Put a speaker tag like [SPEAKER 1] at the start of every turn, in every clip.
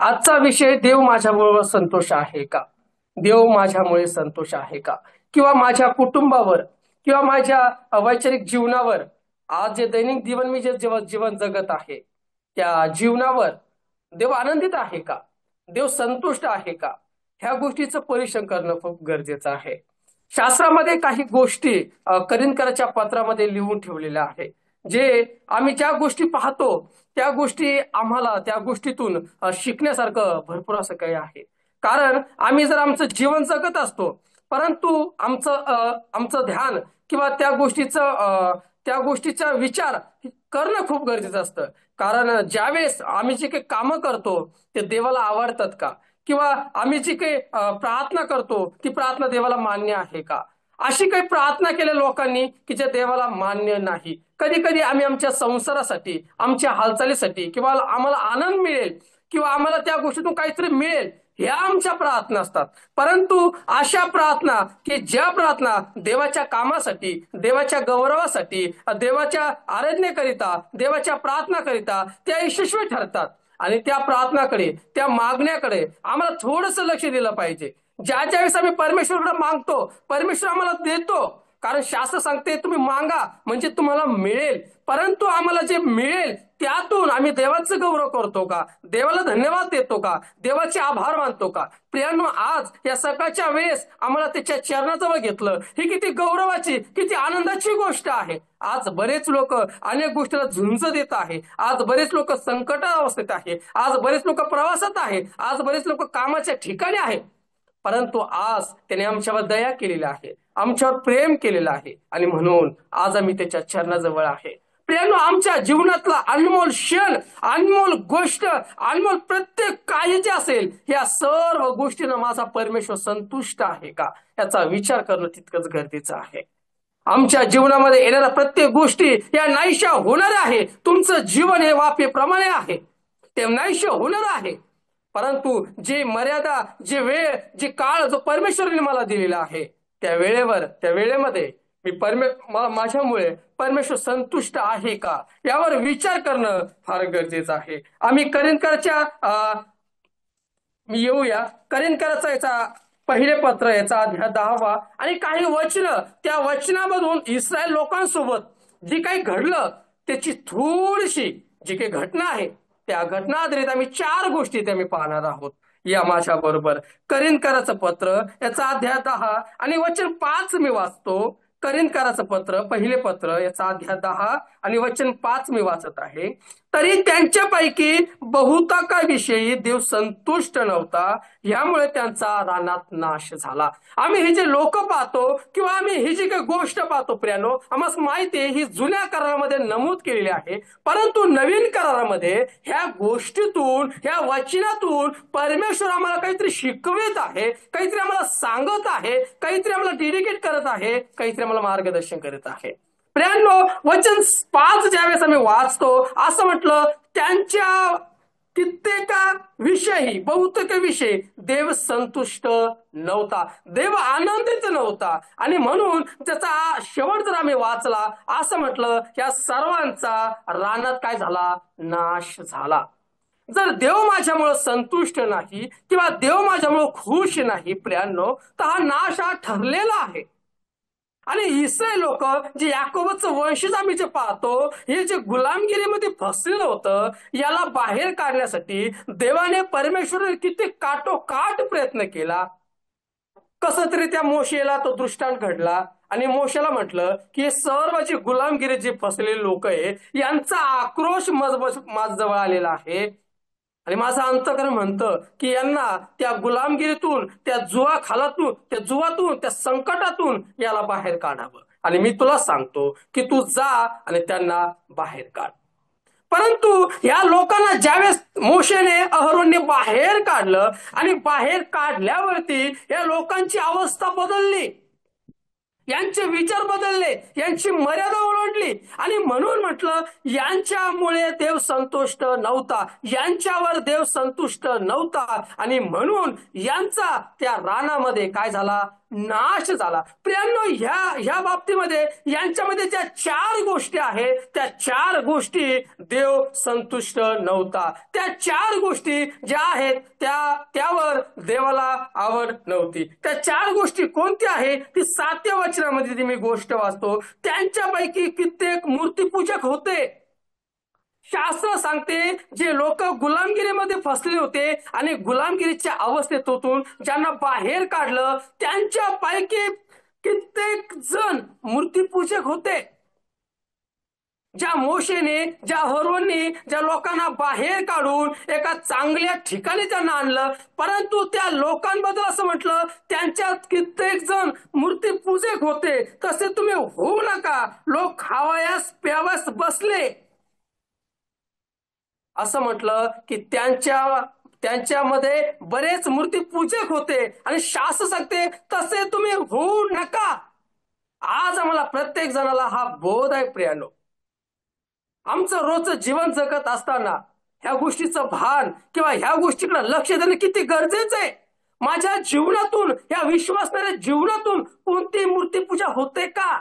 [SPEAKER 1] आजचा विषय देव माझ्यामुळे संतोष आहे का? देव माझ्यामुळे संतोष आहे का? किंवा माझ्या कुटुंबावर किंवा माझ्या वैचारिक जीवनावर आज जे दैनिक जीवन मी जे जीवन जगत आहे त्या जीवनावर देव आनंदित आहे का? देव संतुष्ट आहे का? ह्या गोष्टीचं परीक्षण करणं खूप गरजेचं आहे. शास्त्रामध्ये काही गोष्टी करिंदकराच्या पत्रामध्ये लिहून ठेवलेल्या आहे. जे आम्ही ज्या गोष्टी पाहतो त्या गोष्टी आम्हाला त्या गोष्टीतून शिकण्यासारखं भरपूर असं काही आहे. कारण आम्ही जर आमचं जीवन जगत असतो परंतु आमचं ध्यान किंवा त्या गोष्टीचा विचार करणं खूप गरजेचं असतं. कारण ज्यावेळेस आम्ही जे काही कामं करतो ते देवाला आवडतात का? किंवा आम्ही जी काही प्रार्थना करतो ती प्रार्थना देवाला मान्य आहे का? अशी काही प्रार्थना केल्या लोकांनी की जे देवाला मान्य नाही. कधी कधी आम्ही आमच्या संसारासाठी आमच्या हालचालीसाठी किंवा आम्हाला आनंद मिळेल किंवा आम्हाला त्या गोष्टीतून काहीतरी मिळेल ह्या आमच्या प्रार्थना असतात. परंतु अशा प्रार्थना की ज्या प्रार्थना देवाच्या कामासाठी, देवाच्या गौरवासाठी, देवाच्या आराधनेकरिता, देवाच्या प्रार्थनाकरिता त्या यशस्वी ठरतात. आणि त्या प्रार्थनाकडे, त्या मागण्याकडे आम्हाला थोडंसं लक्ष दिलं पाहिजे. ज्या ज्यावेळेस आम्ही परमेश्वराकडे मागतो परमेश्वर आम्हाला देतो. कारण शास्त्र सांगते तुम्ही मागा म्हणजे तुम्हाला मिळेल. परंतु आम्हाला जे मिळेल त्यातून आम्ही देवाचं गौरव करतो का? देवाला धन्यवाद देतो का? देवाचे आभार मानतो का? प्रियांनो, आज या सकाळच्या वेळेस आम्हाला त्याच्या चरणाजवळ घेतलं ही किती गौरवाची, किती आनंदाची गोष्ट आहे. आज बरेच लोक अनेक गोष्टीला झुंज देत आहे. आज बरेच लोक संकट अवस्थेत आहे. आज बरेच लोक प्रवासात आहे. आज बरेच लोक कामाच्या ठिकाणी आहे. परंतु आज त्याने आमच्यावर दया केलेली आहे, आमच्यावर प्रेम केलेलं आहे आणि म्हणून आज आम्ही त्याच्या चरणाजवळ आहे. प्रियांनो, आमच्या जीवनातला अनमोल क्षण, अनमोल गोष्ट, अनमोल प्रत्येक काही जे असेल या सर्व गोष्टींना माझा परमेश्वर संतुष्ट आहे का याचा विचार करणं तितकंच गरजेचं आहे. आमच्या जीवनामध्ये येणाऱ्या प्रत्येक गोष्टी या नाहीशा होणार आहे. तुमचं जीवन हे वाफेप्रमाणे आहे, ते नाहीशा होणार आहे. परंतु जे मर्यादा, जे वेळ, जे काळ जो परमेश्वराने मला दिलेला आहे त्या वेळेमध्ये माझ्यामुळे परमेश्वर संतुष्ट आहे का यावर विचार करणं फार गरजेचं आहे. आम्ही येऊया करिंदकराचा याचा पहिले पत्र याचा अध्याय 10 आणि काही वचन, त्या वचनामधून इस्रायल लोकांसोबत जे काही घडलं त्याची थोडीशी जी काही घटना आहे त्या घटना आधारित आम्ही 4 गोष्टी आम्ही पाहणार आहोत. या माझ्या बरोबर करिंदकराचं पत्र याचा अध्याय 10 आणि वचन 5 मी वाचतो. करिंदकराचं पत्र पहिले पत्र याचा अध्याय 10 आणि वचन 5 मी वाचत आहे. तरी त्यांच्यापैकी बहुतांकाविषयी देव संतुष्ट नव्हता, यामुळे त्यांचा रानात नाश झाला. आम्ही हे जे लोक पाहतो किंवा आम्ही ही जी काही गोष्ट पाहतो प्रियानो, आम्हाला माहिती आहे ही जुन्या करारामध्ये नमूद केलेली आहे. परंतु नवीन करारामध्ये ह्या गोष्टीतून, ह्या वचनातून परमेश्वर आम्हाला काहीतरी शिकवत आहे, काहीतरी आम्हाला सांगत आहे, काहीतरी आम्हाला डेडिकेट करत आहे, काहीतरी आम्हाला मार्गदर्शन करत आहे. प्रियांनो, वचन 5 ज्यावेळेस आम्ही वाचतो असं म्हटलं, त्यांच्या बहुतेक विषयी देव संतुष्ट नव्हता, देव आनंदित नव्हता. आणि म्हणून त्याचा शेवट जर आम्ही वाचला असं म्हटलं, या सर्वांचा रानात काय झाला? नाश झाला. जर देव माझ्यामुळे संतुष्ट नाही किंवा देव माझ्यामुळे खुश नाही प्रियांनो, तर हा नाश ठरलेला आहे. आणि इस्रायल लोक जे याकोबाचं वंशज आम्ही जे पाहतो, हे जे गुलामगिरीमध्ये फसलेलं होतं याला बाहेर काढण्यासाठी देवाने, परमेश्वराने किती काटोकाट प्रयत्न केला. कसं तरी त्या मोशेला तो दृष्टांत घडला आणि मोशेला म्हटलं की सर्व जे गुलामगिरी जे फसलेले लोक आहे यांचा आक्रोश माझ्याजवळ आलेला आहे आणि माझं अंतःकरण म्हणतं की यांना त्या गुलामगिरीतून, त्या जुवातून, त्या संकटातून याला बाहेर काढावं. आणि मी तुला सांगतो की तू जा आणि त्यांना बाहेर काढ. परंतु या लोकांना ज्यावेळेस मोशेने, अहरोनने बाहेर काढलं आणि बाहेर काढल्यावरती या लोकांची अवस्था बदलली, यांचे विचार बदलले, यांची मर्यादा ओलांडली. आणि म्हणून म्हटलं यांच्यामुळे देव संतुष्ट नव्हता, यांच्यावर देव संतुष्ट नव्हता आणि म्हणून यांचा त्या रानामध्ये काय झाला? नाश झाला. प्रियांनो, ह्या बाबतीमध्ये यांच्यामध्ये ज्या 4 गोष्टी आहेत, त्या 4 गोष्टी देव संतुष्ट नव्हता. त्या 4 गोष्टी ज्या आहेत त्यावर देवाला आवड नव्हती. त्या 4 गोष्टी कोणत्या आहेत ती 7व्या वचनामध्ये मी गोष्ट वाचतो. त्यांच्यापैकी कित्येक मूर्तीपूजक होते. शास्त्र सांगते जे लोक गुलामगिरीमध्ये फसले होते आणि गुलामगिरीच्या अवस्थेतून ज्यांना बाहेर काढलं त्यांच्यापैकी कित्येक जण मूर्तीपूजक होते. ज्या मोशेने, ज्या हरोनने ज्या लोकांना बाहेर काढून एका चांगल्या ठिकाणी त्यांना आणलं, परंतु त्या लोकांबद्दल असं म्हटलं त्यांच्यात कित्येक जण मूर्तीपूजक होते. तसे तुम्ही होऊ नका. लोक खावयास प्यावयास बसले असं म्हटलं की त्यांच्यामध्ये बरेच मूर्तीपूजक होते आणि शास्त्र सांगते तसे तुम्ही होऊ नका. आज आम्हाला प्रत्येक जणाला हा बोध आहे. प्रियांनो, आमचं रोजचं जीवन जगत असताना ह्या गोष्टीचं भान किंवा ह्या गोष्टीकडे लक्ष देणं किती गरजेचं आहे. माझ्या जीवनातून, या विश्वासणाऱ्या जीवनातून कोणती मूर्तीपूजा होते का?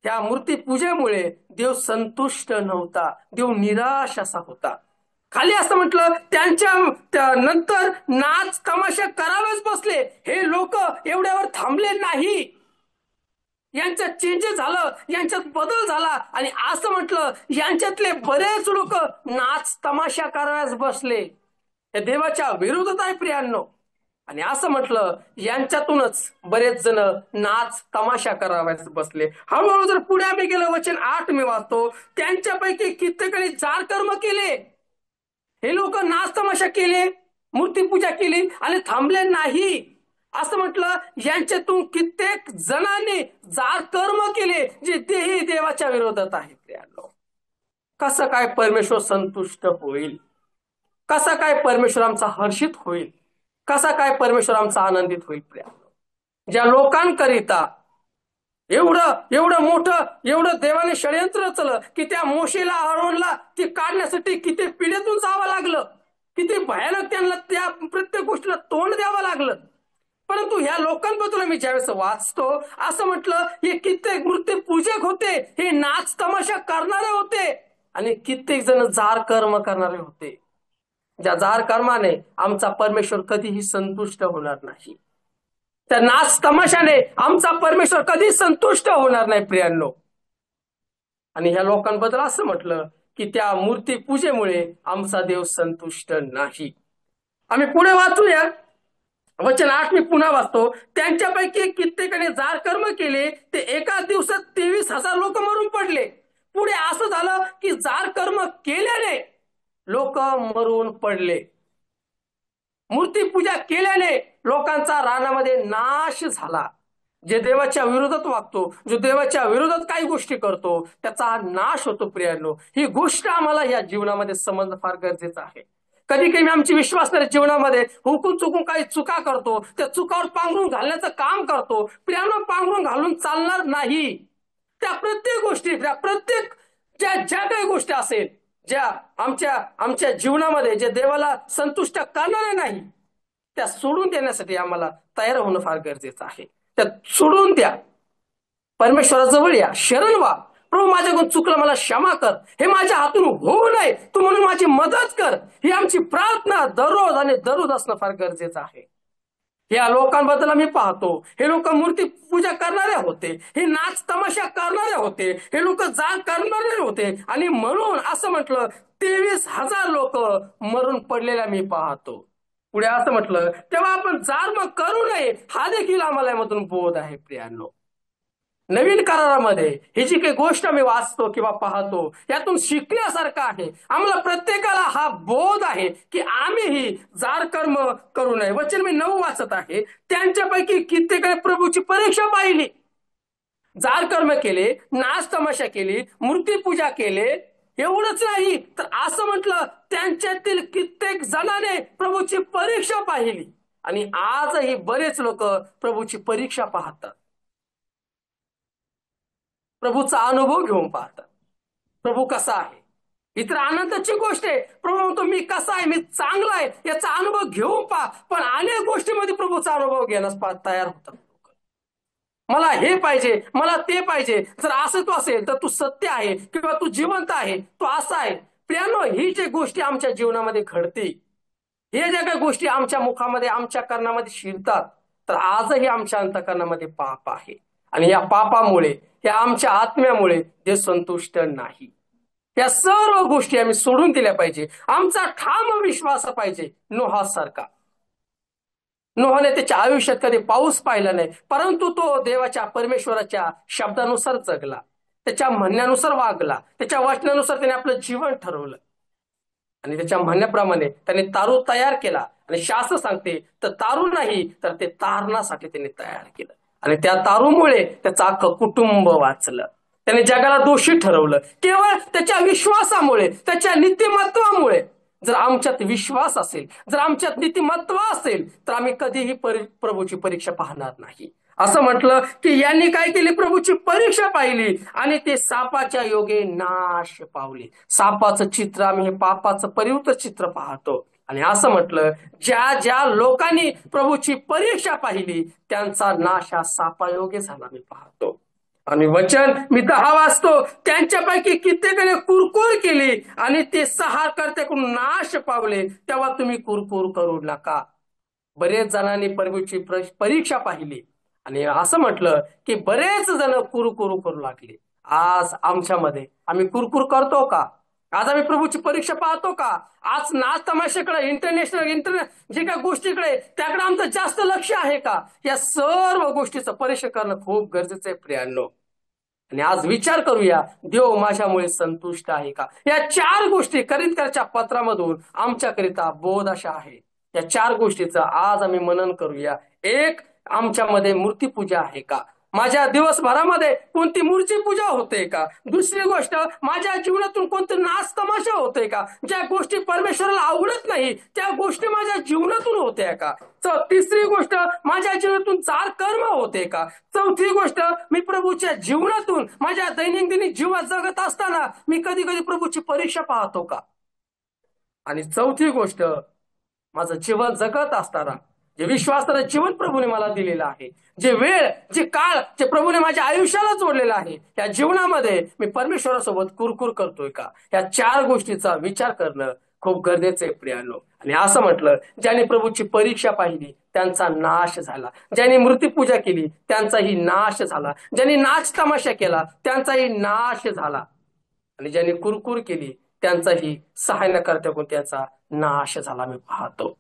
[SPEAKER 1] त्या मूर्तीपूजेमुळे देव संतुष्ट नव्हता. देव निराश असा होता. खाली असं म्हटलं त्यांच्या नंतर नाच तमाशा करावेच बसले. हे लोक एवढ्यावर थांबले नाही. यांच्यात चेंजेस झालं, यांच्यात बदल झाला आणि असं म्हटलं यांच्यातले बरेच लोक नाच तमाशा करायला बसले. हे देवाच्या विरोधात आहे प्रियांनो. आणि असं म्हटलं यांच्यातूनच बरेच जण नाच तमाशा करावयास बसले. हळूहळू जर पुढे आम्ही गेलो, वचन 8 मी वाचतो. त्यांच्यापैकी कित्येकाने जार कर्म केले. हे लोक नाच तमाशा केले, मूर्तीपूजा केली आणि थांबले नाही. असं म्हटलं यांच्यातून कित्येक जणांनी जार कर्म केले जे तेही देवाच्या विरोधात आहे. प्रियांनो, कसं काय परमेश्वर संतुष्ट होईल? कसा काय परमेश्वर आमचा हर्षित होईल? कसा काय परमेश्वर आमचा आनंदित होईल? प्रियांनो, ज्या लोकांकरिता एवढं मोठं देवाने षडयंत्र रचलं की त्या मोशेला, आरोनला ती काढण्यासाठी किती पिढ्यातून जावं लागलं, किती भयानक त्यांना त्या प्रत्येक गोष्टीला तोंड द्यावं लागलं. परंतु ह्या लोकांबद्दल मी ज्यावेळेस वाचतो असं म्हटलं हे कित्येक मूर्तीपूजक होते, हे नाच तमाशा करणारे होते आणि कित्येक जण जार कर्म करणारे होते. ज्या जार कर्माने आमचा परमेश्वर कधीही संतुष्ट होणार नाही. त्या नाच तमाशाने आमचा परमेश्वर कधी संतुष्ट होणार नाही. प्रियांनो, आणि ह्या लोकांबद्दल असं म्हटलं की त्या मूर्ती पूजेमुळे आमचा देव संतुष्ट नाही. आम्ही पुढे वाचूया. वचन 8 मी पुन्हा वाचतो. त्यांच्यापैकी कित्येकाने जार कर्म केले, ते एका दिवसात 23,000 लोक मरून पडले. पुढे असं झालं की जार कर्म केल्याने लोक मरून पडले. मूर्तीपूजा केल्याने लोकांचा रानामध्ये नाश झाला. जे देवाच्या विरोधात वागतो, जो देवाच्या विरोधात काही गोष्टी करतो, त्याचा नाश होतो. प्रियांनो, ही गोष्ट आम्हाला या जीवनामध्ये समजणं फार गरजेचं आहे. कधी कधी आमची विश्वासणाऱ्या जीवनामध्ये हुकून चुकून काही चुका करतो, त्या चुकावर पांघरून घालण्याचं काम करतो. प्रियांनो, पांघरून घालून चालणार नाही. त्या प्रत्येक गोष्टी, त्या प्रत्येक ज्या काही गोष्टी असेल ज्या आमच्या जीवनामध्ये जे देवाला संतुष्ट करणारे नाही, त्या सोडून देण्यासाठी आम्हाला तयार होणं फार गरजेचं आहे. त्या सोडून द्या. परमेश्वराजवळ या, शरण व्हा. प्रभू, माझ्याकडून चुकलं, मला क्षमा कर, हे माझ्या हातून होऊ नये, तू म्हणून माझी मदत कर, ही आमची प्रार्थना दररोज आणि दररोज असणं फार गरजेचं आहे. या लोकांबद्दल आम्ही पाहतो, हे लोक मूर्ती पूजा करणारे होते, हे नाच तमाशा करणारे होते, हे लोक जार करणारे होते आणि म्हणून असं म्हटलं 23,000 लोक मरून पडलेल्या मी पाहतो. पुढे असं म्हटलं तेव्हा आपण जार मग करू नये, हा देखील आम्हाला यामधून बोध आहे. प्रियांनो, नवीन करारामध्ये ही जी काही गोष्ट आम्ही वाचतो किंवा पाहतो यातून शिकण्यासारखं आहे. आम्हाला प्रत्येकाला हा बोध आहे की आम्हीही जार कर्म करू नये. वचन मी 9 वाचत आहे. त्यांच्यापैकी कित्येकाने प्रभूची परीक्षा पाहिली, जार कर्म केले, नाच तमाशा केली, मूर्तीपूजा केले. एवढंच नाही तर असं म्हटलं त्यांच्यातील कित्येक जणांनी प्रभूची परीक्षा पाहिली. आणि आजही बरेच लोक प्रभूची परीक्षा पाहतात, प्रभूचा अनुभव घेऊन पाहतात. प्रभू कसा आहे, ही तर आनंदाची गोष्ट आहे. प्रभू म्हणतो मी कसा आहे, मी चांगला आहे याचा अनुभव घेऊन पहा. पण अनेक गोष्टीमध्ये प्रभूचा अनुभव घेण्यास तयार होतात. मला हे पाहिजे, मला ते पाहिजे. जर असं तू असेल तर तू सत्य आहे किंवा तू जिवंत आहे, तू असा आहे. प्रियानो, ही जे गोष्टी आमच्या जीवनामध्ये घडते, हे ज्या काही गोष्टी आमच्या मुखामध्ये आमच्या कर्णामध्ये शिरतात, तर आजही आमच्या अंतःकरणामध्ये पाप आहे. आणि या पापामुळे, या आमच्या आत्म्यामुळे ते संतुष्ट नाही. या सर्व गोष्टी आम्ही सोडून दिल्या पाहिजे. आमचा ठाम विश्वास पाहिजे. नोहासारखा. नोहाने त्याच्या आयुष्यात कधी पाऊस पाहिला नाही, परंतु तो देवाच्या परमेश्वराच्या शब्दानुसार जगला, त्याच्या म्हणण्यानुसार वागला, त्याच्या वचनानुसार त्याने आपलं जीवन ठरवलं. आणि त्याच्या म्हणण्याप्रमाणे त्याने तारू तयार केला. आणि शास्त्र सांगते तर तारू नाही तर ते तारणासाठी त्याने तयार केलं. आणि त्या तारूमुळे त्याचं अख्खं कुटुंब वाचलं. त्याने जगाला दोषी ठरवलं केवळ त्याच्या विश्वासामुळे, त्याच्या नीतिमत्वामुळे. जर आमच्यात विश्वास असेल, जर आमच्यात नीतिमत्व असेल, तर आम्ही कधीही प्रभूची परीक्षा पाहणार नाही. असं म्हटलं की यांनी काय केली, प्रभूची परीक्षा पाहिली आणि ते सापाच्या योगे नाश पावले. सापाचं चित्र आम्ही हे पापाचं परिवृत्त चित्र पाहतो. आणि असं म्हटलं, ज्या ज्या लोकांनी प्रभूची परीक्षा पाहिली त्यांचा नाश हा सापायोगे झाला मी पाहतो. आणि वचन मी 10 वाचतो, त्यांच्यापैकी कित्येकाने कुरकुर केली आणि ते सहारकर्त्याकडून नाश पावले. तेव्हा तुम्ही कुरकुर करू नका. बरेच जणांनी प्रभूची परीक्षा पाहिली आणि असं म्हटलं की बरेच जण कुरकुर करू लागले. आज आमच्यामध्ये आम्ही कुरकुर करतो का? आज आम्ही प्रभूची परीक्षा पाहतो का? आज नाच तमाशाकडे, इंटरनॅशनल जे काही गोष्टीकडे, त्याकडे आमचं जास्त लक्ष आहे का? या सर्व गोष्टीचं परीक्षा करणं खूप गरजेचं आहे प्रियांनो. आणि आज विचार करूया, देव माझ्यामुळे संतुष्ट आहे का? या 4 गोष्टी करिंथकरच्या पत्रामधून आमच्याकरिता बोध अशा आहे. या 4 गोष्टीचं आज आम्ही मनन करूया. एक, आमच्यामध्ये मूर्तीपूजा आहे का? माझ्या दिवसभरामध्ये कोणती मूर्ती पूजा होते का? दुसरी गोष्ट, माझ्या जीवनातून कोणते नाच तमाशा होते का? ज्या गोष्टी परमेश्वराला आवडत नाही त्या गोष्टी माझ्या जीवनातून होत्या का? तिसरी गोष्ट, माझ्या जीवनातून 4 कर्म होते का? चौथी गोष्ट, मी प्रभूच्या जीवनातून माझ्या दैनंदिन जीवात जगत असताना मी कधी कधी प्रभूची परीक्षा पाहतो का? आणि चौथी गोष्ट, माझं जीवन जगत असताना जे विश्वासाचं जीवन प्रभूने मला दिलेलं आहे, जे वेळ, जे काळ, जे प्रभूने माझ्या आयुष्याला जोडलेलं आहे, या जीवनामध्ये मी परमेश्वरासोबत कुरकुर करतोय का? या 4 गोष्टीचा विचार करणं खूप गरजेचं आहे प्रियांनो. आणि असं म्हटलं, ज्यांनी प्रभूची परीक्षा पाहिली त्यांचा नाश झाला. ज्यांनी मूर्तीपूजा केली त्यांचाही नाश झाला. ज्यांनी नाच तमाशा केला त्यांचाही नाश झाला. आणि ज्यांनी कुरकुर केली त्यांचाही सहाय्य न करता त्यांचा नाश झाला मी पाहतो.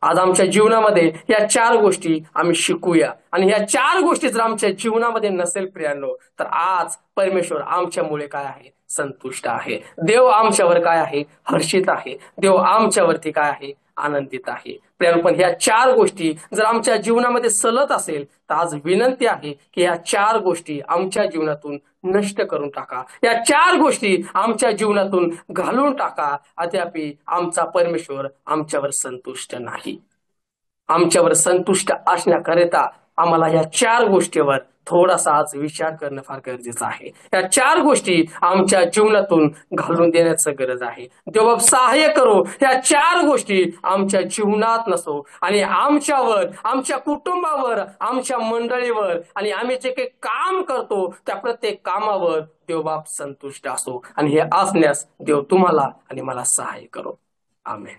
[SPEAKER 1] आज आमच्या जीवनामध्ये या 4 गोष्टी आम्ही शिकूया. आणि ह्या 4 गोष्टी जर आमच्या जीवनामध्ये नसेल प्रियांनो, तर आज परमेश्वर आमच्यामुळे काय आहे? संतुष्ट आहे. देव आमच्यावर काय आहे? हर्षित आहे. देव आमच्यावरती काय आहे? आनंदित आहे. प्रियांनो, पण ह्या 4 गोष्टी जर आमच्या जीवनामध्ये सलत असेल तर आज विनंती आहे की या 4 गोष्टी आमच्या जीवनातून नष्ट करून टाका. या 4 गोष्टी आमच्या जीवनातून घालून टाका. अद्यापि आमचा परमेश्वर आमच्यावर संतुष्ट नाही. आमच्यावर संतुष्ट असण्याकरिता आम्हाला या 4 गोष्टीवर थोडासा आज विचार करणं फार गरजेचं आहे. या 4 गोष्टी आमच्या जीवनातून घालून देण्याचं गरज आहे. देव सहाय्य करो, या 4 गोष्टी आमच्या जीवनात नसो आणि आमच्यावर, आमच्या कुटुंबावर, आमच्या मंडळीवर आणि आम्ही जे काही काम करतो त्या प्रत्येक कामावर देवबाप संतुष्ट असो. आणि हे असण्यास देव तुम्हाला आणि मला सहाय्य करो. आमेन.